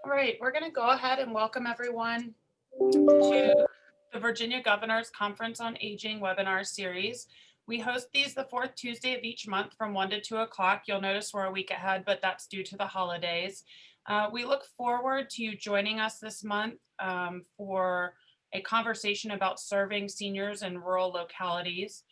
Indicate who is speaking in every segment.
Speaker 1: All right, we're going to go ahead and welcome everyone to the Virginia Governor's Conference on Aging webinar series. We host these the fourth Tuesday of each month from 1 to 2 o'clock. You'll notice we're a week ahead, but that's due to the holidays. We look forward to you joining us this month for a conversation about serving seniors in rural localities.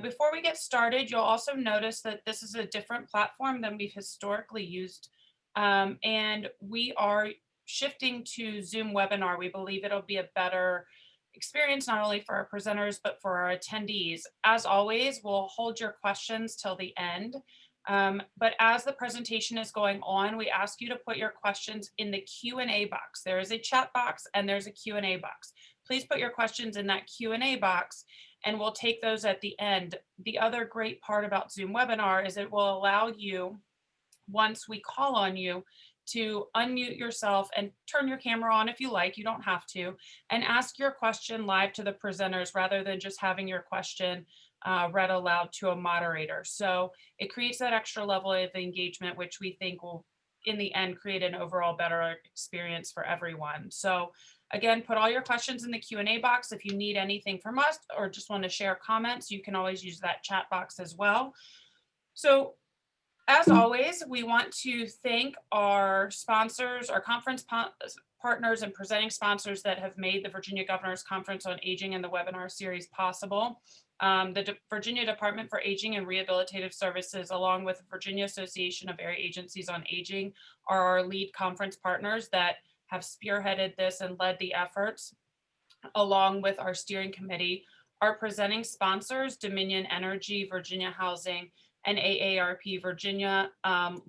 Speaker 1: Before we get started, you'll also notice that this is a different platform than we've historically used. And we are shifting to Zoom webinar. We believe it'll be a better experience, not only for our presenters, but for our attendees. As always, we'll hold your questions till the end. But as the presentation is going on, we ask you to put your questions in the Q&A box. There is a chat box and there's a Q&A box. Please put your questions in that Q&A box and we'll take those at the end. The other great part about Zoom webinar is it will allow you, once we call on you, to unmute yourself and turn your camera on if you like, you don't have to, and ask your question live to the presenters rather than just having your question read aloud to a moderator. So it creates that extra level of engagement, which we think will, in the end, create an overall better experience for everyone. So again, put all your questions in the Q&A box. If you need anything from us or just want to share comments, you can always use that chat box as well. So as always, we want to thank our sponsors, our conference partners and presenting sponsors that have made the Virginia Governor's Conference on Aging and the webinar series possible. The Virginia Department for Aging and Rehabilitative Services, along with the Virginia Association of Area Agencies on Aging, are our lead conference partners that have spearheaded this and led the efforts, along with our steering committee. Our presenting sponsors, Dominion Energy, Virginia Housing, and AARP Virginia,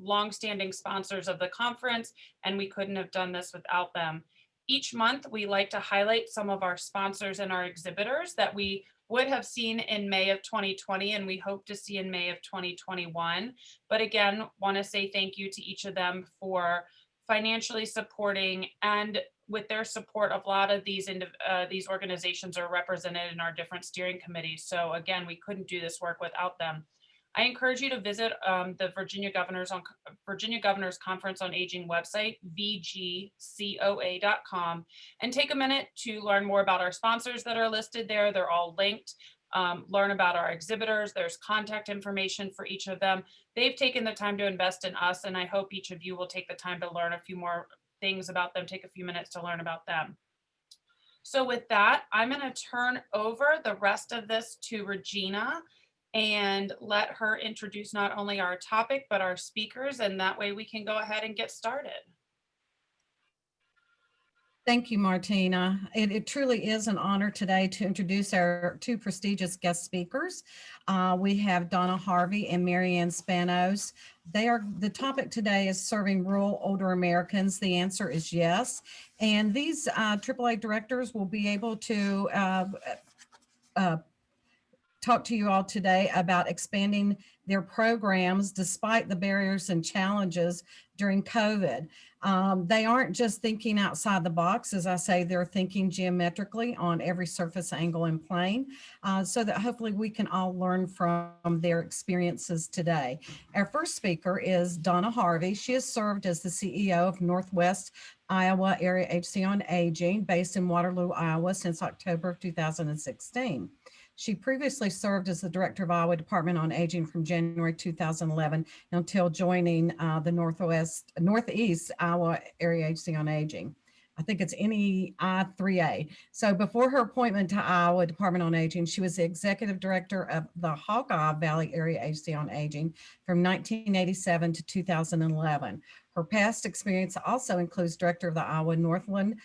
Speaker 1: longstanding sponsors of the conference, and we couldn't have done this without them. Each month, we like to highlight some of our sponsors and our exhibitors that we would have seen in May of 2020 and we hope to see in May of 2021. But again, want to say thank you to each of them for financially supporting, and with their support, a lot of these organizations are represented in our different steering committees. So again, we couldn't do this work without them. I encourage you to visit the Virginia Governor's Conference on Aging website, vgcoa.com, and take a minute to learn more about our sponsors that are listed there. They're all linked. Learn about our exhibitors. There's contact information for each of them. They've taken the time to invest in us, and I hope each of you will take the time to learn a few more things about them, take a few minutes to learn about them. So with that, I'm going to turn over the rest of this to Regina and let her introduce not only our topic, but our speakers, and that way we can go ahead and get started.
Speaker 2: Thank you, Martina. It truly is an honor today to introduce our two prestigious guest speakers. We have Donna Harvey and Marianne Spanos. The topic today is serving rural older Americans. The answer is yes. And these AAA directors will be able to talk to you all today about expanding their programs despite the barriers and challenges during COVID. They aren't just thinking outside the box. As I say, they're thinking geometrically on every surface, angle, and plane, so that hopefully we can all learn from their experiences today. Our first speaker is Donna Harvey. She has served as the CEO of Northwest Iowa Area Agency on Aging, based in Waterloo, Iowa, since October of 2016. She previously served as the director of Iowa Department on Aging from January 2011 until joining the Northeast Iowa Area Agency on Aging. I think it's NEI3A. So before her appointment to Iowa Department on Aging, she was the executive director of the Hawkeye Valley Area Agency on Aging from 1987 to 2011. Her past experience also includes director of the Iowa Northland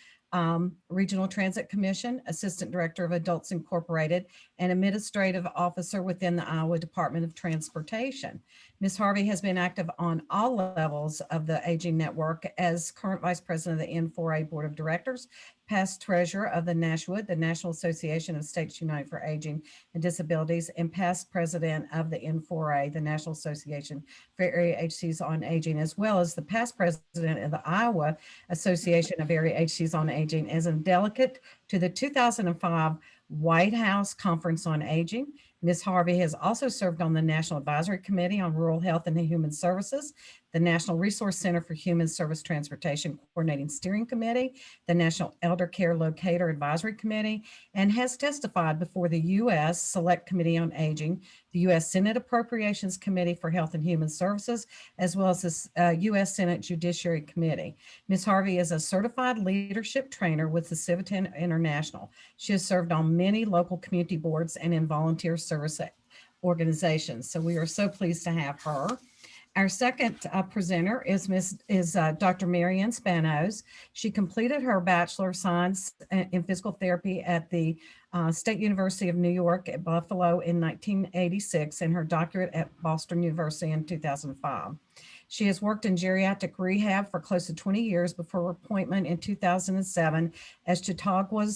Speaker 2: Regional Transit Commission, Assistant Director of Adults Incorporated, and Administrative Officer within the Iowa Department of Transportation. Ms. Harvey has been active on all levels of the Aging Network as current Vice President of the N4A Board of Directors, past Treasurer of the NASHWD, the National Association of States United for Aging and Disabilities, and past President of the N4A, the National Association for Area Agencies on Aging, as well as the past President of the Iowa Association of Area Agencies on Aging as a delegate to the 2005 White House Conference on Aging. Ms. Harvey has also served on the National Advisory Committee on Rural Health and Human Services, the National Resource Center for Human Service Transportation Coordinating Steering Committee, the National Elder Care Locator Advisory Committee, and has testified before the U.S. Select Committee on Aging, the U.S. Senate Appropriations Committee for Health and Human Services, as well as the U.S. Senate Judiciary Committee. Ms. Harvey is a certified leadership trainer with the Civitan International. She has served on many local community boards and in volunteer service organizations. So we are so pleased to have her. Our second presenter is Dr. Marianne Spanos. She completed her Bachelor of Science in Physical Therapy at the State University of New York at Buffalo in 1986 and her doctorate at Boston University in 2005. She has worked in geriatric rehab for close to 20 years before her appointment in 2007 as Chautauqua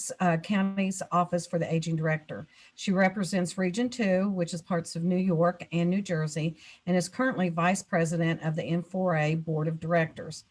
Speaker 2: County's Office for the Aging Director. She represents Region 2, which is parts of New York and New Jersey, and is currently Vice President of the M4A Board of Directors.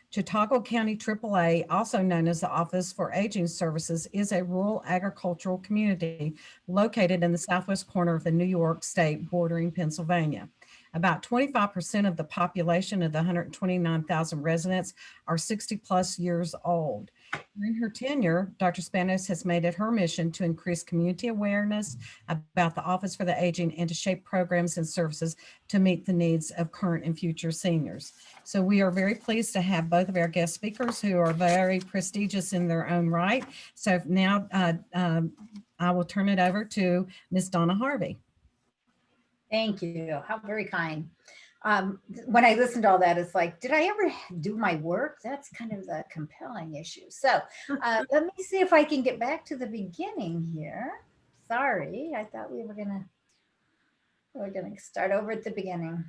Speaker 2: Chautauqua County AAA, also known as the Office for Aging Services, is a rural agricultural community located in the southwest corner of the New York state bordering Pennsylvania. About 25% of the population of the 129,000 residents are 60 plus years old. During her tenure, Dr. Spanos has made it her mission to increase community awareness about the Office for the Aging and to shape programs and services to meet the needs of current and future seniors. So we are very pleased to have both of our guest speakers who are very prestigious in their own right. So now I will turn it over to Ms. Donna Harvey.
Speaker 3: Thank you. How very kind. When I listened to all that, it's like, did I ever do my work? That's kind of the compelling issue. So let me see if I can get back to the beginning here. Sorry, I thought we were gonna start over at the beginning.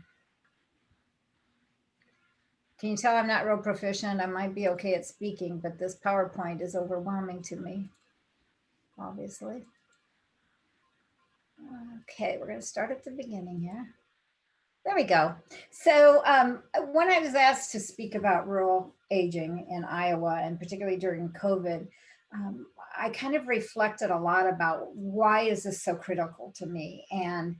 Speaker 3: Can you tell I'm not real proficient? I might be okay at speaking, but this PowerPoint is overwhelming to me, obviously. Okay, we're going to start at the beginning here. There we go. So when I was asked to speak about rural aging in Iowa, and particularly during COVID, I kind of reflected a lot about why is this so critical to me. And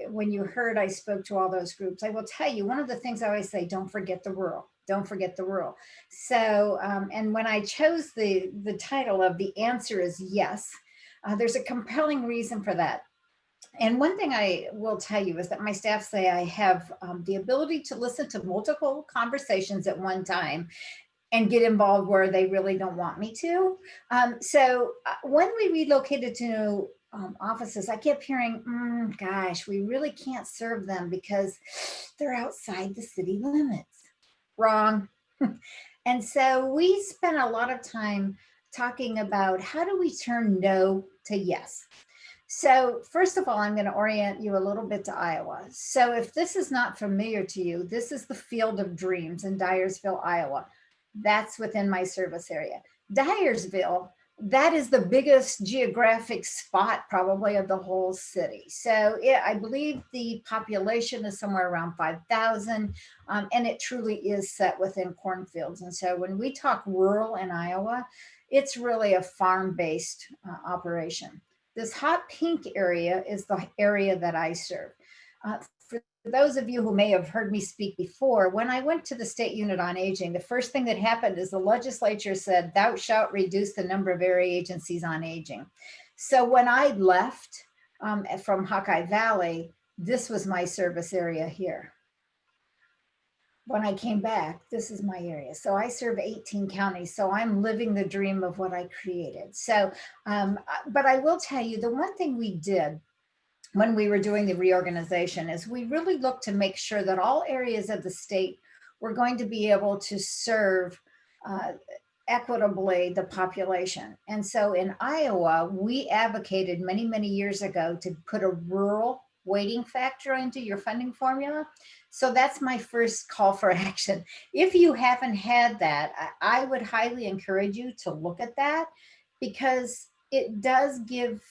Speaker 3: when you heard I spoke to all those groups, I will tell you, one of the things I always say, don't forget the rural. Don't forget the rural. So, and when I chose the title of The Answer is Yes, there's a compelling reason for that. And one thing I will tell you is that my staff say I have the ability to listen to multiple conversations at one time and get involved where they really don't want me to. So when we relocated to offices, I kept hearing, gosh, we really can't serve them because they're outside the city limits. Wrong. And so we spent a lot of time talking about how do we turn no to yes. So first of all, I'm going to orient you a little bit to Iowa. So if this is not familiar to you, this is the Field of Dreams in Dyersville, Iowa. That's within my service area. Dyersville, that is the biggest geographic spot probably of the whole city. So I believe the population is somewhere around 5,000, and it truly is set within cornfields. And so when we talk rural in Iowa, it's really a farm-based operation. This hot pink area is the area that I serve. For those of you who may have heard me speak before, when I went to the State Unit on Aging, the first thing that happened is the legislature said, thou shalt reduce the number of area agencies on aging. So when I left from Hawkeye Valley, this was my service area here. When I came back, this is my area. So I serve 18 counties. So I'm living the dream of what I created. So, but I will tell you, the one thing we did when we were doing the reorganization is we really looked to make sure that all areas of the state were going to be able to serve equitably the population. And so in Iowa, we advocated many, many years ago to put a rural weighting factor into your funding formula. So that's my first call for action. If you haven't had that, I would highly encourage you to look at that because it does give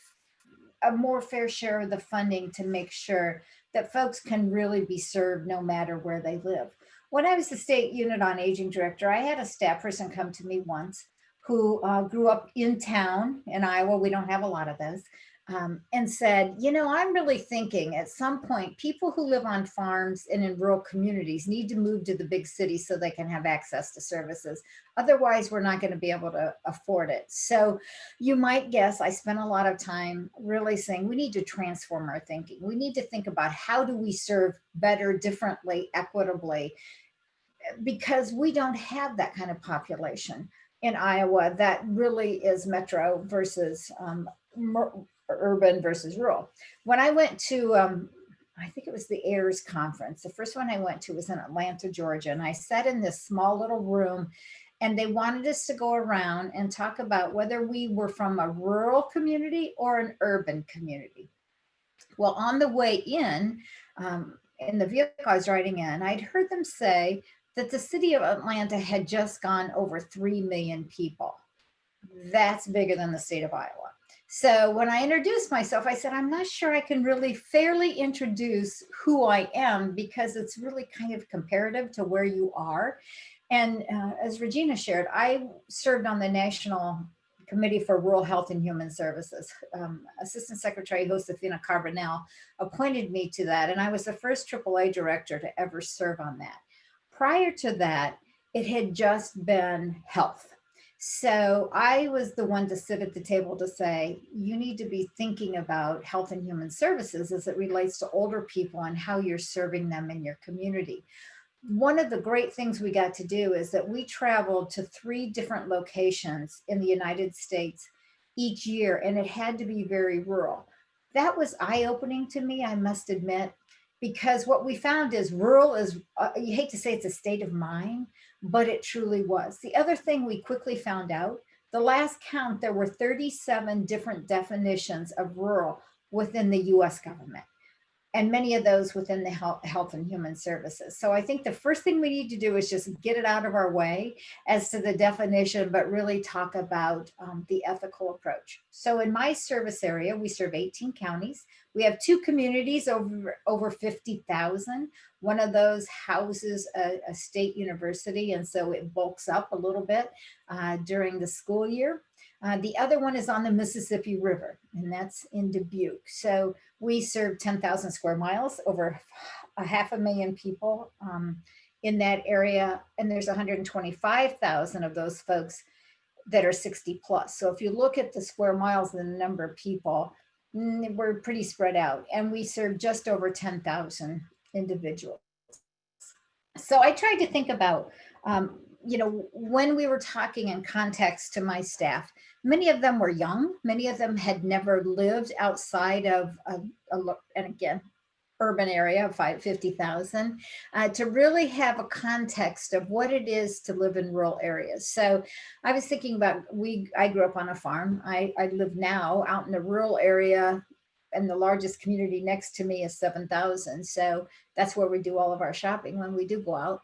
Speaker 3: a more fair share of the funding to make sure that folks can really be served no matter where they live. When I was the State Unit on Aging Director, I had a staff person come to me once who grew up in town in Iowa. We don't have a lot of those. and said, I'm really thinking at some point, people who live on farms and in rural communities need to move to the big cities so they can have access to services. Otherwise, we're not going to be able to afford it. So you might guess I spent a lot of time really saying we need to transform our thinking. We need to think about how do we serve better, differently, equitably, because we don't have that kind of population in Iowa that really is metro versus urban versus rural. When I went to, I think it was the AIRS conference, the first one I went to was in Atlanta, Georgia, and I sat in this small little room and they wanted us to go around and talk about whether we were from a rural community or an urban community. Well, on the way in the vehicle I was riding in, I'd heard them say that the city of Atlanta had just gone over 3 million people. That's bigger than the state of Iowa. So when I introduced myself, I said, I'm not sure I can really fairly introduce who I am because it's really kind of comparative to where you are. And as Regina shared, I served on the National Committee for Rural Health and Human Services. Assistant Secretary Josefina Carbonell appointed me to that, and I was the first AAA director to ever serve on that. Prior to that, it had just been health. So I was the one to sit at the table to say, you need to be thinking about health and human services as it relates to older people and how you're serving them in your community. One of the great things we got to do is that we traveled to 3 different locations in the United States each year, and it had to be very rural. That was eye-opening to me, I must admit, because what we found is rural is, you hate to say it's a state of mind, but it truly was. The other thing we quickly found out, the last count, there were 37 different definitions of rural within the US government, and many of those within the health and human services. So I think the first thing we need to do is just get it out of our way as to the definition, but really talk about the ethical approach. So in my service area, we serve 18 counties. We have 2 communities over 50,000. One of those houses a state university, and so it bulks up a little bit during the school year. The other one is on the Mississippi River, and that's in Dubuque. So we serve 10,000 square miles, over 500,000 people in that area. And there's 125,000 of those folks that are 60 plus. So if you look at the square miles and the number of people, we're pretty spread out. And we serve just over 10,000 individuals. So I tried to think about, when we were talking in context to my staff, many of them were young. Many of them had never lived outside of, and again, urban area of 50,000, to really have a context of what it is to live in rural areas. So I was thinking about, I grew up on a farm. I live now out in a rural area, and the largest community next to me is 7,000. So that's where we do all of our shopping when we do go out.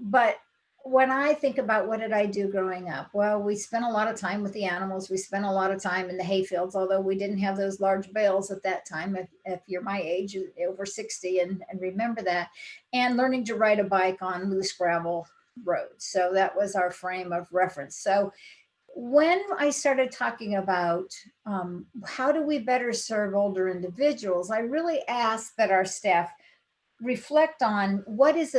Speaker 3: But when I think about what did I do growing up? Well, we spent a lot of time with the animals. We spent a lot of time in the hayfields, although we didn't have those large bales at that time. If you're my age, over 60, and remember that, and learning to ride a bike on loose gravel roads. So that was our frame of reference. So when I started talking about how do we better serve older individuals, I really asked that our staff reflect on what does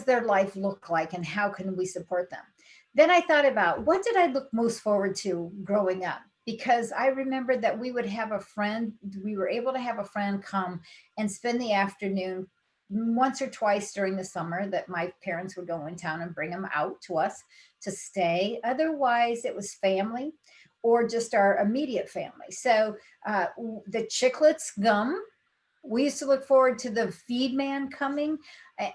Speaker 3: their life look like and how can we support them. Then I thought about what did I look most forward to growing up, because I remembered that we were able to have a friend come and spend the afternoon once or twice during the summer, that my parents would go in town and bring them out to us to stay. Otherwise it was family or just our immediate family. So the Chiclets gum, we used to look forward to the feed man coming,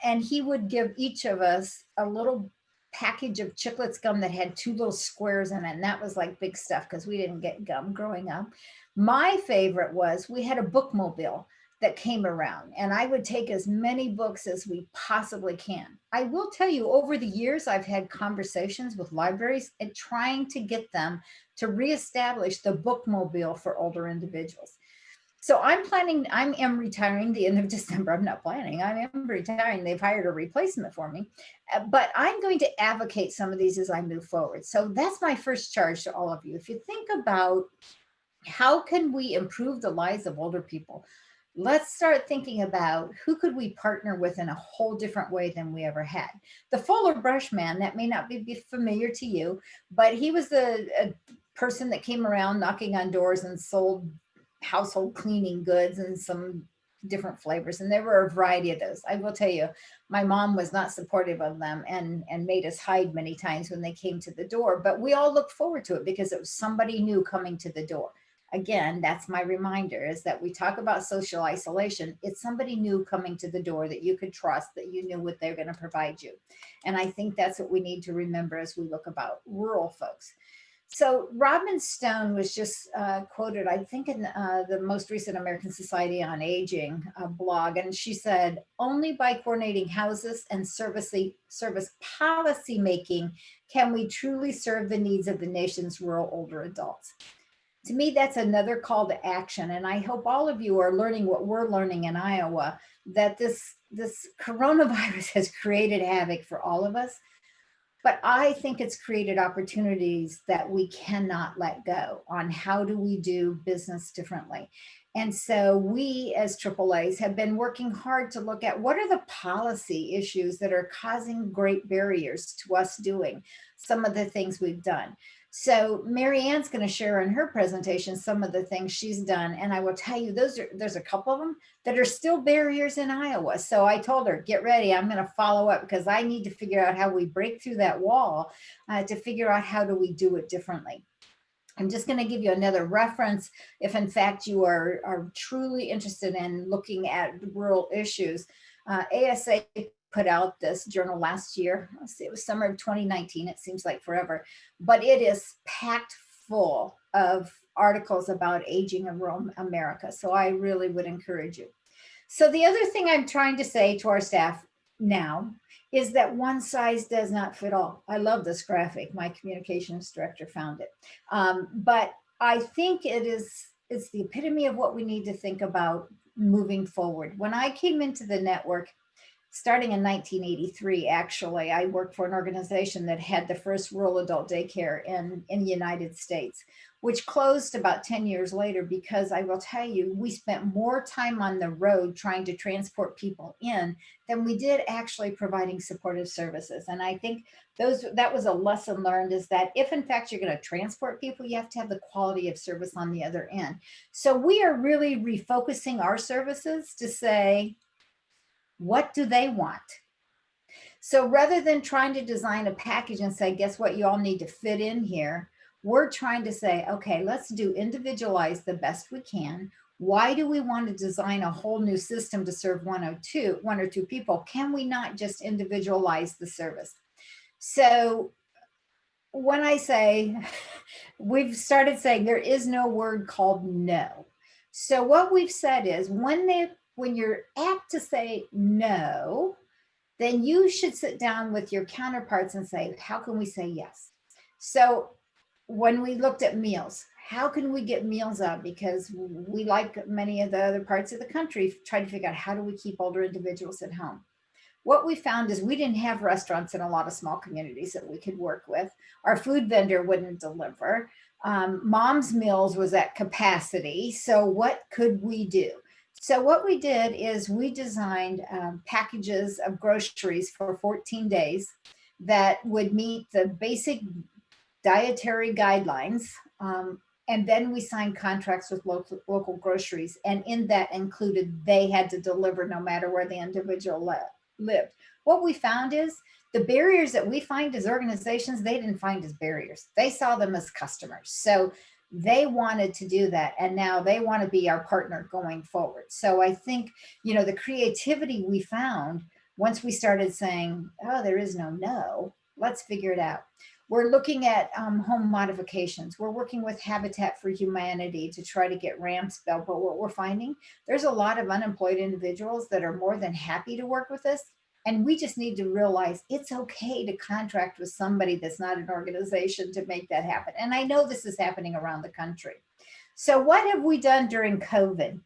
Speaker 3: and he would give each of us a little package of Chiclets gum that had 2 little squares in it. And that was like big stuff because we didn't get gum growing up. My favorite was we had a bookmobile that came around, and I would take as many books as we possibly can. I will tell you, over the years, I've had conversations with libraries and trying to get them to reestablish the bookmobile for older individuals. So I am retiring the end of December. I'm not planning, I am retiring. They've hired a replacement for me, but I'm going to advocate some of these as I move forward. So that's my first charge to all of you. If you think about How can we improve the lives of older people? Let's start thinking about who could we partner with in a whole different way than we ever had. The Fuller Brush Man, that may not be familiar to you, but he was a person that came around knocking on doors and sold household cleaning goods and some different flavors. And there were a variety of those. I will tell you, my mom was not supportive of them and made us hide many times when they came to the door, but we all looked forward to it because it was somebody new coming to the door. Again, that's my reminder, is that we talk about social isolation. It's somebody new coming to the door that you could trust, that you knew what they're going to provide you. And I think that's what we need to remember as we look about rural folks. So Robin Stone was just quoted, I think, in the most recent American Society on Aging blog, and she said, "Only by coordinating houses and service policy making can we truly serve the needs of the nation's rural older adults." To me, that's another call to action. And I hope all of you are learning what we're learning in Iowa, that this coronavirus has created havoc for all of us. But I think it's created opportunities that we cannot let go on. How do we do business differently? And so we as AAAs have been working hard to look at what are the policy issues that are causing great barriers to us doing some of the things we've done. So Mary Ann's going to share in her presentation some of the things she's done. And I will tell you, there's a couple of them that are still barriers in Iowa. So I told her, get ready, I'm going to follow up because I need to figure out how we break through that wall to figure out how do we do it differently. I'm just going to give you another reference. If in fact you are truly interested in looking at rural issues, ASA put out this journal last year. Let's see, it was summer of 2019. It seems like forever, but it is packed full of articles about aging in rural America. So I really would encourage you. So the other thing I'm trying to say to our staff now is that one size does not fit all. I love this graphic. My communications director found it. But I think it's the epitome of what we need to think about moving forward. When I came into the network, starting in 1983, actually, I worked for an organization that had the first rural adult daycare in the United States, which closed about 10 years later because I will tell you, we spent more time on the road trying to transport people in than we did actually providing supportive services. And I think that was a lesson learned, is that if in fact you're going to transport people, you have to have the quality of service on the other end. So we are really refocusing our services to say, what do they want? So rather than trying to design a package and say, guess what, you all need to fit in here, we're trying to say, okay, let's do individualize the best we can. Why do we want to design a whole new system to serve one or two people? Can we not just individualize the service? So when I say, we've started saying there is no word called no. So what we've said is when you're apt to say no, then you should sit down with your counterparts and say, how can we say yes? So when we looked at meals, how can we get meals out? Because we, like many of the other parts of the country, try to figure out how do we keep older individuals at home. What we found is we didn't have restaurants in a lot of small communities that we could work with. Our food vendor wouldn't deliver. Mom's Meals was at capacity. So what could we do? So what we did is we designed packages of groceries for 14 days that would meet the basic dietary guidelines. And then we signed contracts with local groceries. And in that included, they had to deliver no matter where the individual lived. What we found is the barriers that we find as organizations, they didn't find as barriers. They saw them as customers. So they wanted to do that. And now they want to be our partner going forward. So I think, the creativity we found once we started saying, oh, there is no, let's figure it out. We're looking at home modifications. We're working with Habitat for Humanity to try to get ramps built. But what we're finding, there's a lot of unemployed individuals that are more than happy to work with us. And we just need to realize it's okay to contract with somebody that's not an organization to make that happen. And I know this is happening around the country. So what have we done during COVID?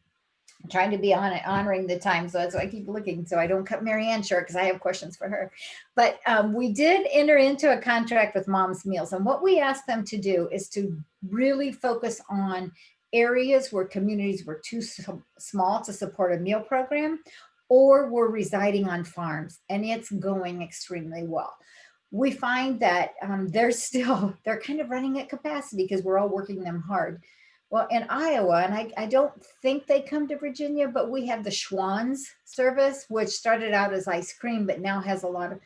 Speaker 3: I'm trying to be on it, honoring the time. So that's why I keep looking so I don't cut Mary Ann short because I have questions for her. But we did enter into a contract with Mom's Meals. And what we asked them to do is to really focus on areas where communities were too small to support a meal program, or were residing on farms, and it's going extremely well. We find that they're kind of running at capacity because we're all working them hard. Well, in Iowa, and I don't think they come to Virginia, but we have the Schwann's service, which started out as ice cream, but now has a lot of,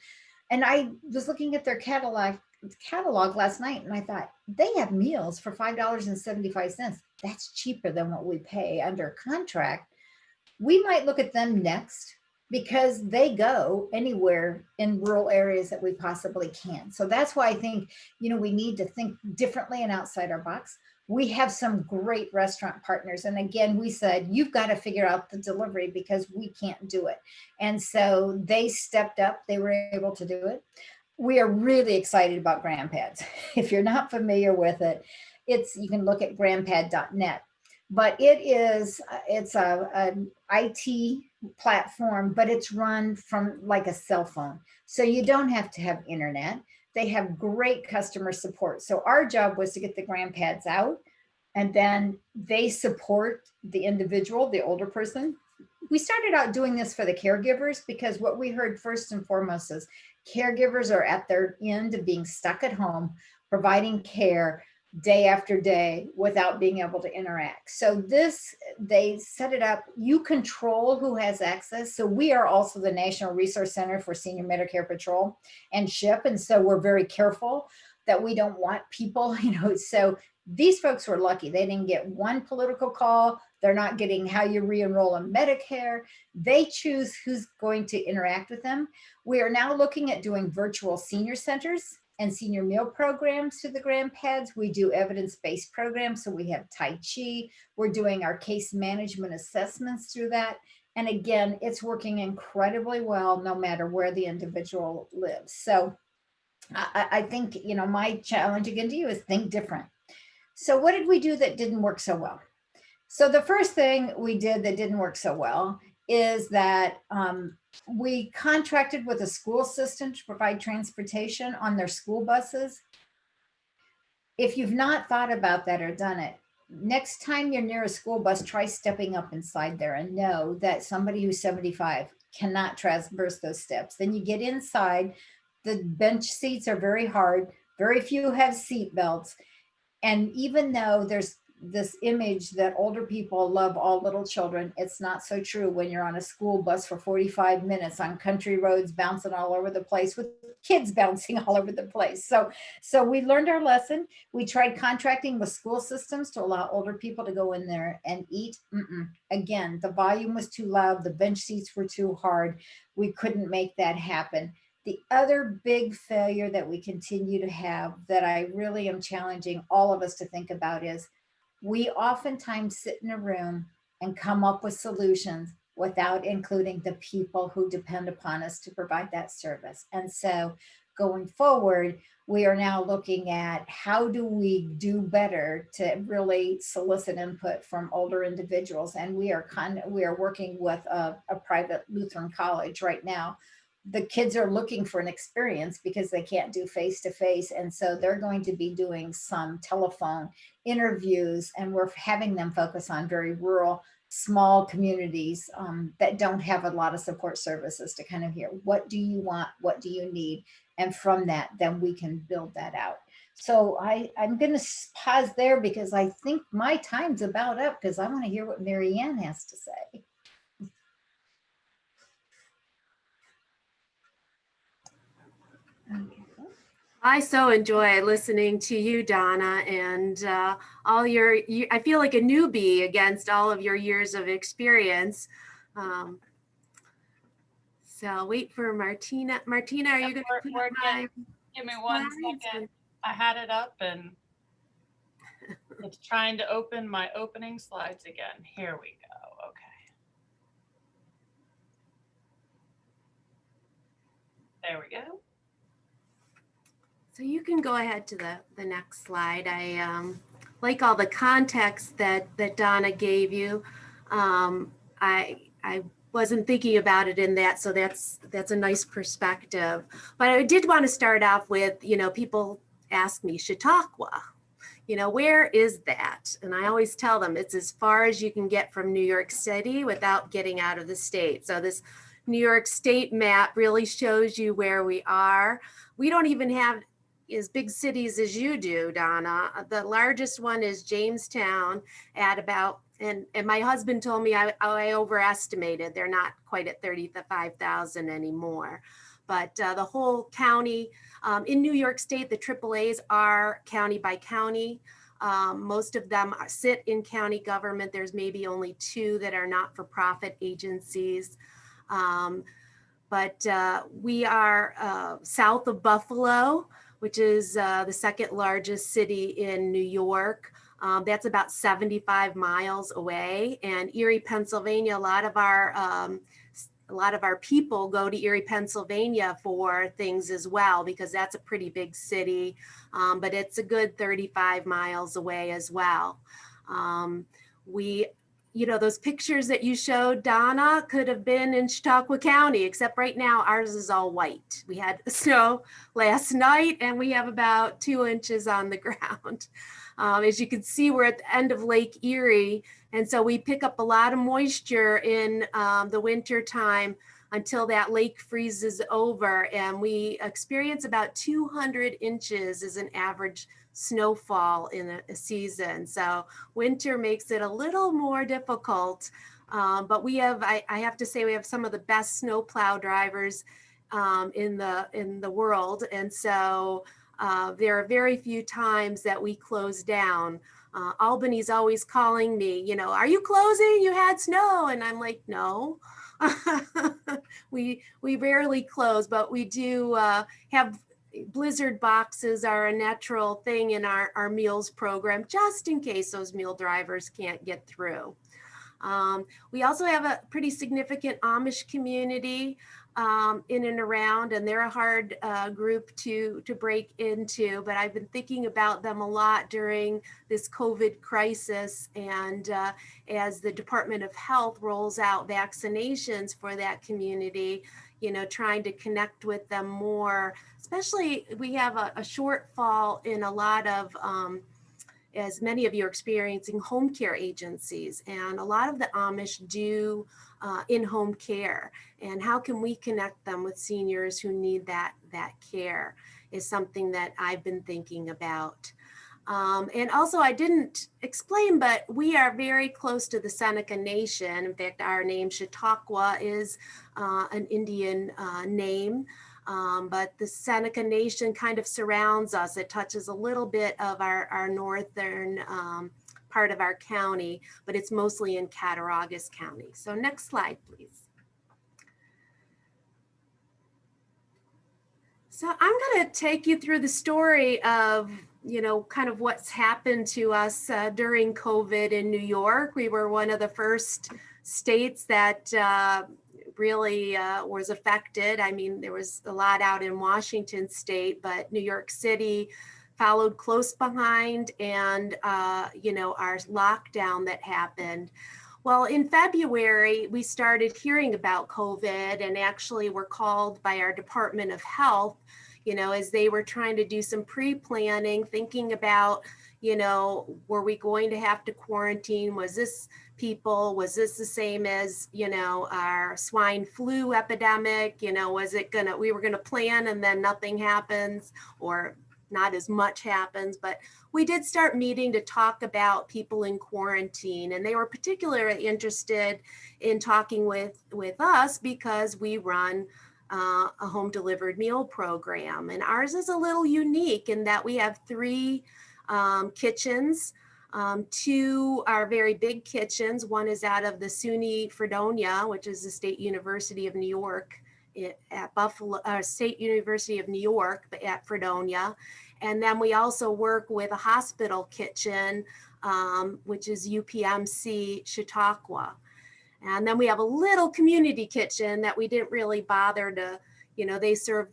Speaker 3: and I was looking at their catalog last night, and I thought, they have meals for $5.75. That's cheaper than what we pay under contract. We might look at them next because they go anywhere in rural areas that we possibly can. So that's why I think, we need to think differently and outside our box. We have some great restaurant partners. And again, we said, you've got to figure out the delivery because we can't do it. And so they stepped up, they were able to do it. We are really excited about GrandPads. If you're not familiar with it, you can look at grandpad.net. But it's an IT platform, but it's run from like a cell phone. So you don't have to have internet. They have great customer support. So our job was to get the GrandPads out, and then they support the individual, the older person. We started out doing this for the caregivers because what we heard first and foremost is caregivers are at their end of being stuck at home, providing care day after day without being able to interact. So they set it up. You control who has access. So we are also the National Resource Center for Senior Medicare Patrol and SHIP. And so we're very careful that we don't want people, so these folks were lucky. They didn't get one political call. They're not getting how you re-enroll in Medicare. They choose who's going to interact with them. We are now looking at doing virtual senior centers and senior meal programs through the GrandPads. We do evidence-based programs. So we have Tai Chi. We're doing our case management assessments through that. And again, it's working incredibly well, no matter where the individual lives. So I think, my challenge again to you is think different. So what did we do that didn't work so well? So the first thing we did that didn't work so well is that we contracted with a school system to provide transportation on their school buses. If you've not thought about that or done it, next time you're near a school bus, try stepping up inside there and know that somebody who's 75 cannot traverse those steps. Then you get inside, the bench seats are very hard. Very few have seat belts. And even though there's this image that older people love all little children, it's not so true when you're on a school bus for 45 minutes on country roads, bouncing all over the place with kids bouncing all over the place. So we learned our lesson. We tried contracting with school systems to allow older people to go in there and eat. Again, the volume was too loud. The bench seats were too hard. We couldn't make that happen. The other big failure that we continue to have that I really am challenging all of us to think about is we oftentimes sit in a room and come up with solutions without including the people who depend upon us to provide that service. And so going forward, we are now looking at how do we do better to really solicit input from older individuals. And we are working with a private Lutheran college right now. The kids are looking for an experience because they can't do face-to-face. And so they're going to be doing some telephone interviews, and we're having them focus on very rural, small communities that don't have a lot of support services to kind of hear, what do you want? What do you need? And from that, then we can build that out. So I'm going to pause there because I think my time's about up because I want to hear what Mary Ann has to say. Okay.
Speaker 4: I so enjoy listening to you, Donna, and I feel like a newbie against all of your years of experience. So I'll wait for Martina. Martina, are you going to put up my
Speaker 1: Give me 1 second. I had it up and it's trying to open my opening slides again. Here we go. Okay. There we go.
Speaker 4: So you can go ahead to the next slide. I like all the context that Donna gave you. I wasn't thinking about it in that, so that's a nice perspective. But I did want to start off with, people ask me Chautauqua, where is that? And I always tell them it's as far as you can get from New York City without getting out of the state. So this New York State map really shows you where we are. We don't even have as big cities as you do, Donna. The largest one is Jamestown at about, and my husband told me I overestimated. They're not quite at 35,000 anymore. But the whole county in New York State, the AAAs are county by county. Most of them sit in county government. There's maybe only 2 that are not-for-profit agencies. But we are south of Buffalo, which is the second largest city in New York. That's about 75 miles away. And Erie, Pennsylvania, a lot of our people go to Erie, Pennsylvania for things as well, because that's a pretty big city, but it's a good 35 miles away as well. Those pictures that you showed, Donna, could have been in Chautauqua County, except right now ours is all white. We had snow last night and we have about 2 inches on the ground. As you can see, we're at the end of Lake Erie, and so we pick up a lot of moisture in the winter time until that lake freezes over, and we experience about 200 inches as an average snowfall in a season. So winter makes it a little more difficult, but I have to say we have some of the best snowplow drivers in the world, and so there are very few times that we close down. Albany's always calling me, are you closing? You had snow. And I'm like, no, we rarely close, but we do have blizzard boxes are a natural thing in our meals program, just in case those meal drivers can't get through. We also have a pretty significant Amish community in and around, and they're a hard group to break into, but I've been thinking about them a lot during this COVID crisis, and as the Department of Health rolls out vaccinations for that community, trying to connect with them more. Especially, we have a shortfall in a lot of as many of you are experiencing, home care agencies, and a lot of the Amish do in-home care, and how can we connect them with seniors who need that care is something that I've been thinking about. And also, I didn't explain, but we are very close to the Seneca Nation. In fact, our name Chautauqua is an Indian name. But the Seneca Nation kind of surrounds us. It touches a little bit of our northern part of our county, but it's mostly in Cattaraugus County. So next slide, please. So I'm going to take you through the story of, kind of what's happened to us during COVID in New York. We were one of the first states that really was affected. I mean, there was a lot out in Washington state, but New York City followed close behind, and, our lockdown that happened. Well, in February, we started hearing about COVID, and actually were called by our Department of Health, as they were trying to do some pre-planning, thinking about, were we going to have to quarantine? Was this the same as, our swine flu epidemic? Was it we were gonna plan and then nothing happens, or not as much happens? But we did start meeting to talk about people in quarantine, and they were particularly interested in talking with us because we run a home delivered meal program, and ours is a little unique in that we have 3 kitchens. 2 are very big kitchens. One is out of the SUNY Fredonia, which is the State University of New York at Buffalo, State University of New York, but at Fredonia. And then we also work with a hospital kitchen, which is UPMC Chautauqua. And then we have a little community kitchen that we didn't really bother to, they serve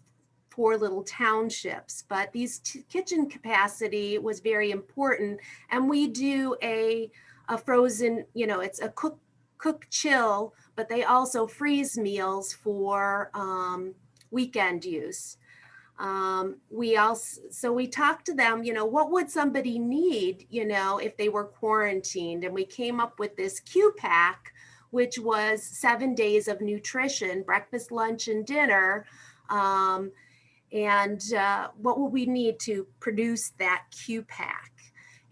Speaker 4: 4 little townships, but these kitchen capacity was very important. And we do a frozen, it's a cook chill, but they also freeze meals for weekend use. We talked to them, what would somebody need, if they were quarantined? And we came up with this Q pack, which was 7 days of nutrition, breakfast, lunch, and dinner. What would we need to produce that Q pack?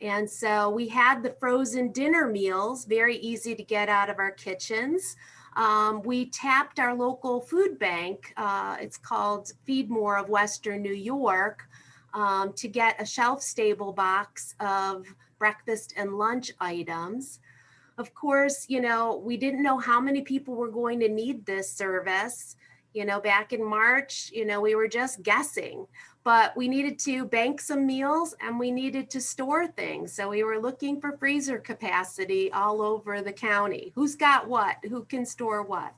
Speaker 4: And so we had the frozen dinner meals, very easy to get out of our kitchens. We tapped our local food bank, it's called Feed More of Western New York, to get a shelf-stable box of breakfast and lunch items. Of course, we didn't know how many people were going to need this service. Back in March, we were just guessing, but we needed to bank some meals and we needed to store things. So we were looking for freezer capacity all over the county. Who's got what? Who can store what?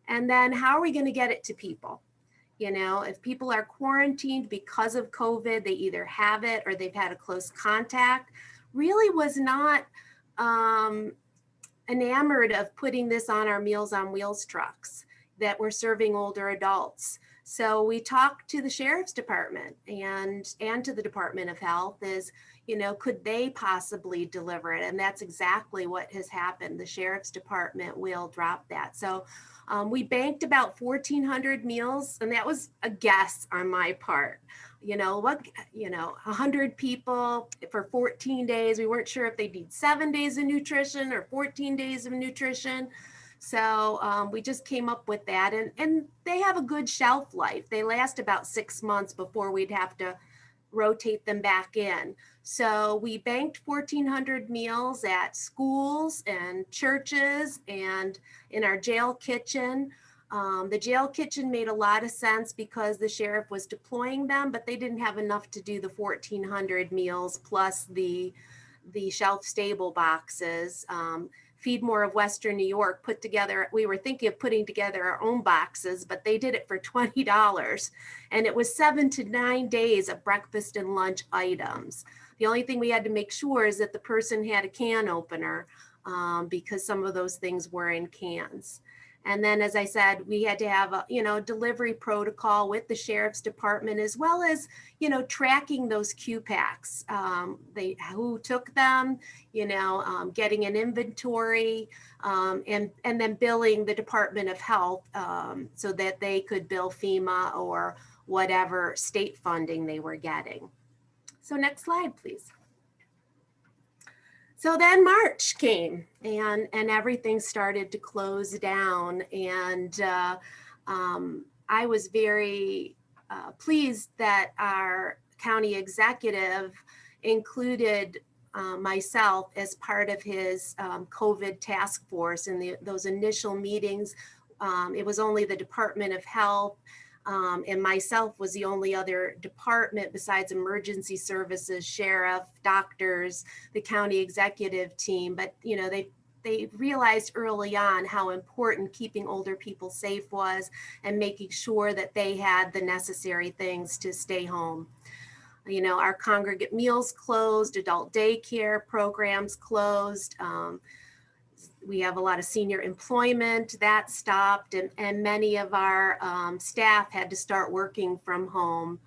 Speaker 4: And then how are we going to get it to people? If people are quarantined because of COVID, they either have it or they've had a close contact. Really was not enamored of putting this on our Meals on Wheels trucks that were serving older adults. So we talked to the Sheriff's Department and to the Department of Health could they possibly deliver it? And that's exactly what has happened. The Sheriff's Department will drop that. So we banked about 1,400 meals, and that was a guess on my part. 100 people for 14 days. We weren't sure if they need 7 days of nutrition or 14 days of nutrition. So we just came up with that, and they have a good shelf life. They last about 6 months before we'd have to rotate them back in. So we banked 1,400 meals at schools and churches and in our jail kitchen. The jail kitchen made a lot of sense because the sheriff was deploying them, but they didn't have enough to do the 1,400 meals plus the shelf stable boxes. Feed More of Western New York put together, we were thinking of putting together our own boxes, but they did it for $20. And it was 7 to 9 days of breakfast and lunch items. The only thing we had to make sure is that the person had a can opener because some of those things were in cans. And then, as I said, we had to have a, delivery protocol with the Sheriff's Department, as well as, tracking those Q packs. Who took them, getting an inventory, and then billing the Department of Health so that they could bill FEMA or whatever state funding they were getting. So next slide, please. So then March came and everything started to close down. And I was very pleased that our county executive included myself as part of his COVID task force in those initial meetings. It was only the Department of Health and myself was the only other department besides emergency services, sheriff, doctors, the county executive team. But, they realized early on how important keeping older people safe was and making sure that they had the necessary things to stay home. Our congregate meals closed, adult daycare programs closed. We have a lot of senior employment that stopped, and many of our staff had to start working from home.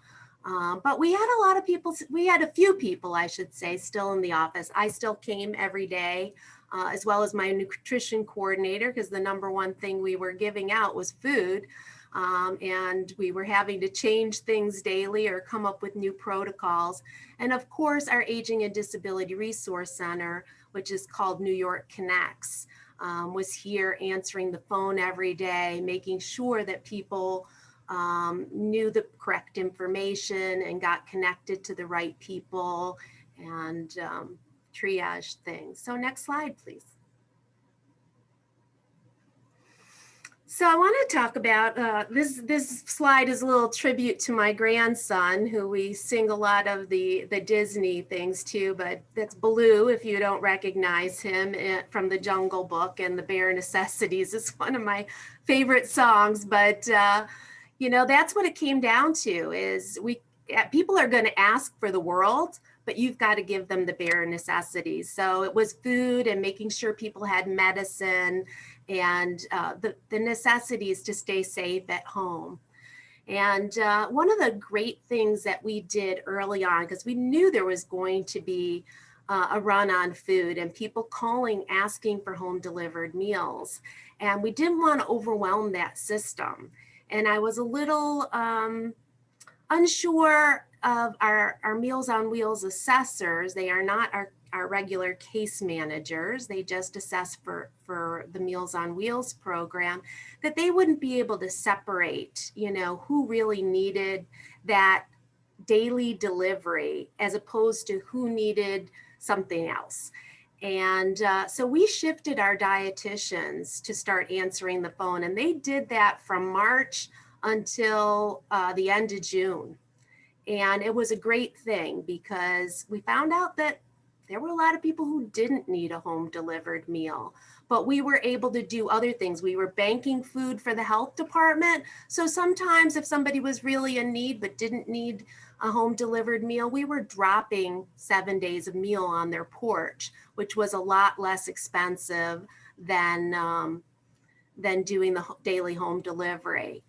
Speaker 4: But we had a lot of people, we had a few people, I should say, still in the office. I still came every day, as well as my nutrition coordinator, because the number one thing we were giving out was food. And we were having to change things daily or come up with new protocols. And of course, our Aging and Disability Resource Center, which is called New York Connects, was here answering the phone every day, making sure that people knew the correct information and got connected to the right people and triage things. So next slide, please. So I want to talk about, this slide is a little tribute to my grandson, who we sing a lot of the Disney things to, but that's Baloo, if you don't recognize him from the Jungle Book and the Bare Necessities. It's one of my favorite songs, but that's what it came down to is people are going to ask for the world, but you've got to give them the bare necessities. So it was food and making sure people had medicine and the necessities to stay safe at home. And one of the great things that we did early on, because we knew there was going to be a run on food and people calling, asking for home delivered meals. And we didn't want to overwhelm that system. And I was a little unsure of our Meals on Wheels assessors. They are not our regular case managers. They just assess for the Meals on Wheels program, that they wouldn't be able to separate, who really needed that daily delivery as opposed to who needed something else. And so we shifted our dietitians to start answering the phone, and they did that from March until the end of June. And it was a great thing because we found out that there were a lot of people who didn't need a home delivered meal, but we were able to do other things. We were banking food for the health department. So sometimes if somebody was really in need but didn't need a home delivered meal, we were dropping 7 days of meal on their porch, which was a lot less expensive than doing the daily home delivery.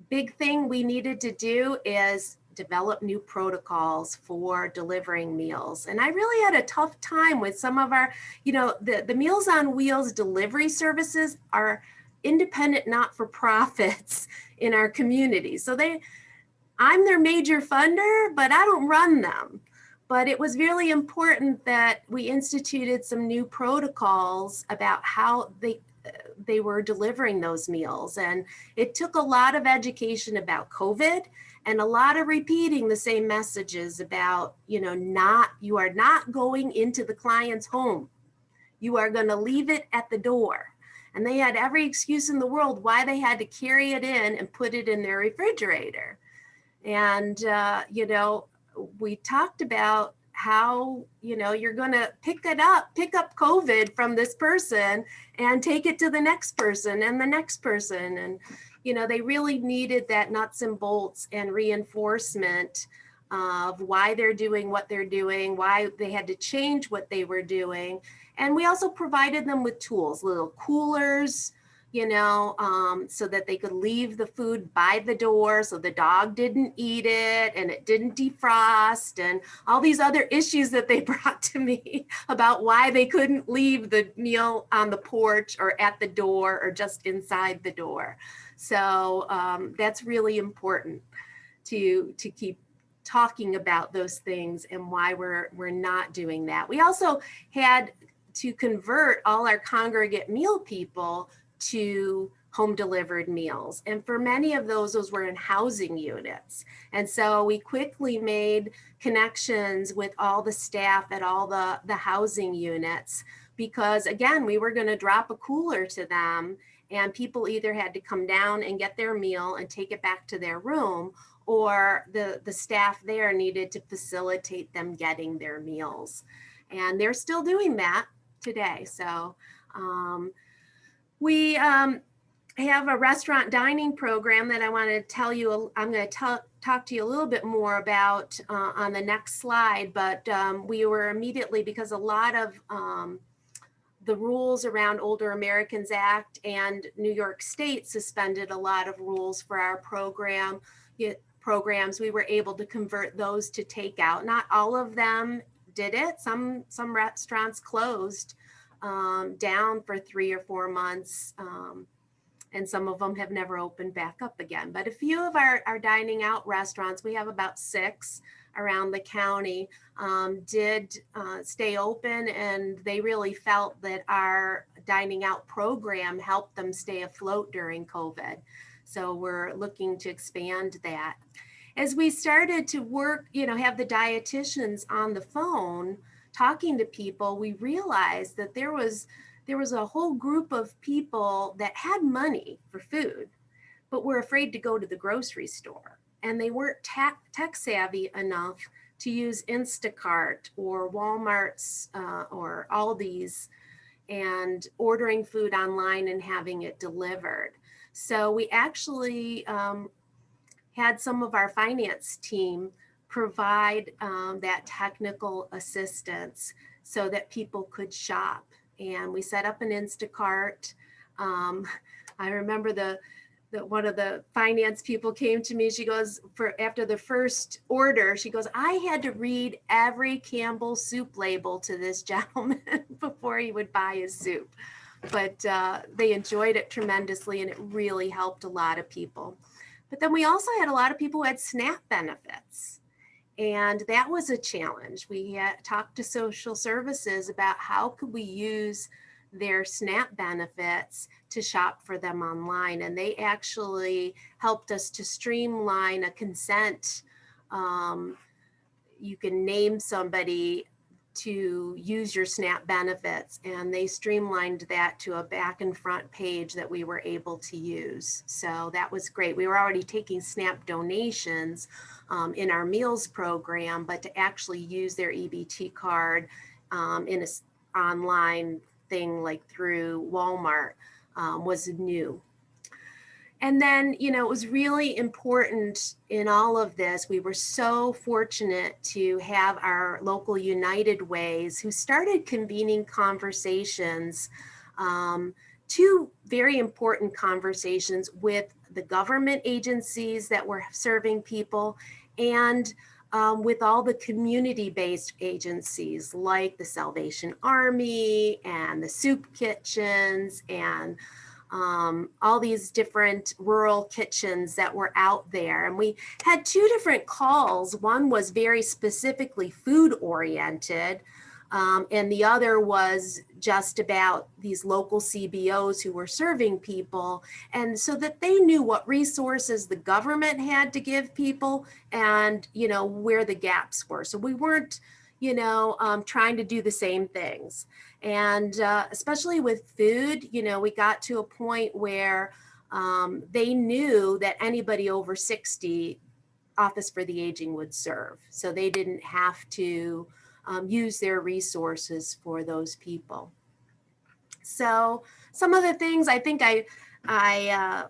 Speaker 4: Big thing we needed to do is develop new protocols for delivering meals. And I really had a tough time with some of our, the Meals on Wheels delivery services are independent not-for-profits in our community. So I'm their major funder, but I don't run them. But it was really important that we instituted some new protocols about how they were delivering those meals. And it took a lot of education about COVID and a lot of repeating the same messages about, you are not going into the client's home. You are going to leave it at the door. And they had every excuse in the world why they had to carry it in and put it in their refrigerator. And, we talked about how, you're going to pick up COVID from this person and take it to the next person and the next person. And, they really needed that nuts and bolts and reinforcement of why they're doing what they're doing, why they had to change what they were doing. And we also provided them with tools, little coolers, so that they could leave the food by the door so the dog didn't eat it and it didn't defrost, and all these other issues that they brought to me about why they couldn't leave the meal on the porch or at the door or just inside the door. So that's really important to keep talking about those things and why we're not doing that. We also had to convert all our congregate meal people to home delivered meals. And for many of those were in housing units. And so we quickly made connections with all the staff at all the housing units, because again, we were going to drop a cooler to them and people either had to come down and get their meal and take it back to their room, or the staff there needed to facilitate them getting their meals. And they're still doing that today. So we have a restaurant dining program that I want to tell you, I'm going to talk to you a little bit more about on the next slide, but we were immediately, because a lot of the rules around Older Americans Act and New York State suspended a lot of rules for our programs, we were able to convert those to takeout. Not all of them did it. Some restaurants closed down for 3 or 4 months, and some of them have never opened back up again. But a few of our dining out restaurants, we have about 6 around the county, did stay open, and they really felt that our dining out program helped them stay afloat during COVID. So we're looking to expand that. As we started to work, have the dietitians on the phone talking to people, we realized that there was a whole group of people that had money for food, but were afraid to go to the grocery store. And they weren't tech savvy enough to use Instacart or Walmart's or Aldi's and ordering food online and having it delivered. So we actually had some of our finance team provide that technical assistance so that people could shop. And we set up an Instacart. I remember the one of the finance people came to me. She goes, after the first order, she goes, I had to read every Campbell soup label to this gentleman before he would buy his soup. But they enjoyed it tremendously, and it really helped a lot of people. But then we also had a lot of people who had SNAP benefits. And that was a challenge. We had talked to social services about how could we use their SNAP benefits to shop for them online. And they actually helped us to streamline a consent. You can name somebody to use your SNAP benefits, and they streamlined that to a back and front page that we were able to use. So that was great. We were already taking SNAP donations in our meals program, but to actually use their EBT card in an online thing like through Walmart was new. And then, you know, it was really important in all of this. We were so fortunate to have our local United Ways who started convening conversations, two very important conversations with the government agencies that were serving people and with all the community-based agencies like the Salvation Army and the soup kitchens and all these different rural kitchens that were out there. And we had two different calls. One was very specifically food oriented, and the other was just about these local CBOs who were serving people. And so that they knew what resources the government had to give people and, you know, where the gaps were. So we weren't, you know, trying to do the same things. And especially with food, you know, we got to a point where they knew that anybody over 60, Office for the Aging would serve. So they didn't have to use their resources for those people. So some of the things, I think I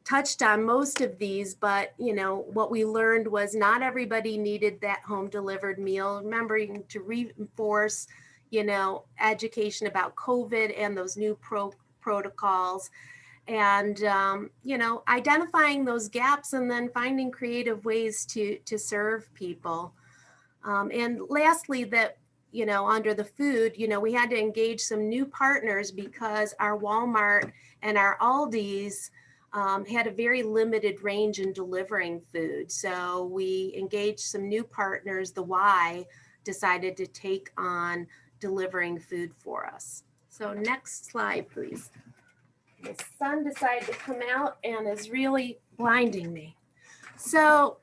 Speaker 4: touched on most of these, but you know, what we learned was not everybody needed that home delivered meal. Remembering to reinforce, you know, education about COVID and those new protocols, and you know, identifying those gaps and then finding creative ways to serve people. And lastly, that, you know, under the food, you know, we had to engage some new partners because our Walmart and our Aldi's had a very limited range in delivering food. So we engaged some new partners. The Y decided to take on delivering food for us. So next slide, please. The sun decided to come out and is really blinding me. So